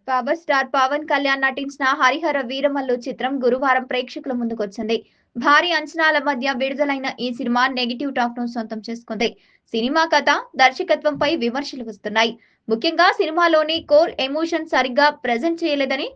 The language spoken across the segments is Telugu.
పవర్ స్టార్ పవన్ కళ్యాణ్ నటించిన హరిహర వీరమల్లు చిత్రం గురువారం ప్రేక్షకుల ముందుకొచ్చింది. భారీ అంచనాల మధ్య విడుదలైన ఈ సినిమా నెగిటివ్ టాక్ ను సొంతం చేసుకుంది. సినిమా కథ, దర్శకత్వంపై విమర్శలు వస్తున్నాయి. ముఖ్యంగా సినిమాలోని కోర్ ఎమోషన్ సరిగ్గా ప్రెజెంట్ చేయలేదని,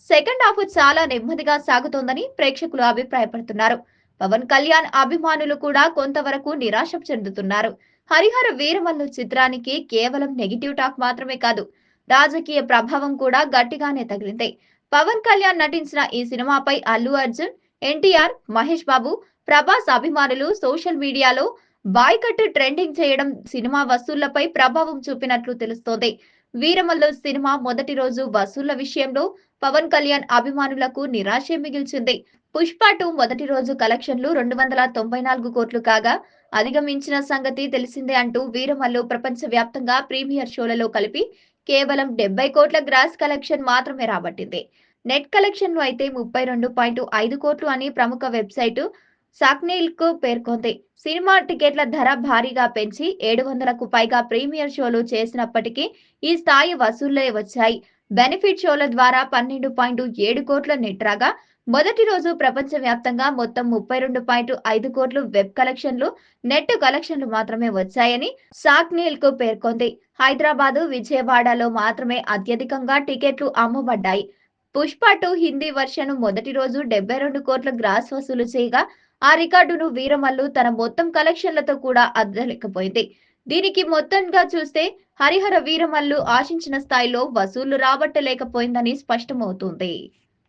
సెకండ్ హాఫ్ చాలా నెమ్మదిగా సాగుతోందని ప్రేక్షకులు అభిప్రాయపడుతున్నారు. పవన్ కళ్యాణ్ అభిమానులు కూడా కొంతవరకు నిరాశ చెందుతున్నారు. హరిహర వీరమల్లు చిత్రానికి కేవలం నెగిటివ్ టాక్ మాత్రమే కాదు, రాజకీయ ప్రభావం కూడా గట్టిగానే తగిలింది. పవన్ కళ్యాణ్ నటించిన ఈ సినిమాపై అల్లు అర్జున్, ఎన్టీఆర్, మహేష్ బాబు, ప్రభాస్ అభిమానులు సోషల్ మీడియాలో బాయ్కట్ ట్రెండింగ్ చేయడం సినిమా వసూళ్లపై ప్రభావం చూపినట్లు తెలుస్తోంది. వీరమల్లు సినిమా మొదటి రోజు వసూళ్ల విషయంలో పవన్ కళ్యాణ్ అభిమానులకు నిరాశే మిగిల్చింది. పుష్ప 2 మొదటి రోజు కలెక్షన్లు 294 కోట్లు కాగా అధిగమించిన సంగతి తెలిసిందే అంటూ వీరమల్లు ప్రపంచ వ్యాప్తంగా ప్రీమియర్ షోలలో కలిపి కేవలం 70 కోట్ల గ్రాస్ కలెక్షన్ మాత్రమే రాబట్టింది. నెట్ కలెక్షన్లు అయితే 32.5 కోట్లు అని ప్రముఖ వెబ్సైటు సాక్నీల్కు పేర్కొంది. సినిమా టికెట్ల ధర భారీగా పెంచి 700కు పైగా ప్రీమియర్ షోలు చేసినప్పటికీ ఈ స్థాయి వసూళ్లే వచ్చాయి. బెనిఫిట్ షోల ద్వారా 12.7 కోట్ల నెట్ రాగా, మొదటి రోజు ప్రపంచవ్యాప్తంగా మొత్తం 32.5 కోట్లు వెబ్ కలెక్షన్లు, నెట్ కలెక్షన్లు మాత్రమే వచ్చాయని సాక్నీల్కు పేర్కొంది. హైదరాబాదు, విజయవాడలో మాత్రమే అత్యధికంగా టికెట్లు అమ్మబడ్డాయి. పుష్ప 2 హిందీ వర్షన్ మొదటి రోజు 72 కోట్ల గ్రాస్ వసూలు చేయగా, ఆ రికార్డును వీరమల్లు తన మొత్తం కలెక్షన్లతో కూడా అద్దలేకపోయింది. దీనికి మొత్తంగా చూస్తే హరిహర వీరమల్లు ఆశించిన స్థాయిలో వసూళ్లు రాబట్టలేకపోయిందని స్పష్టమవుతుంది.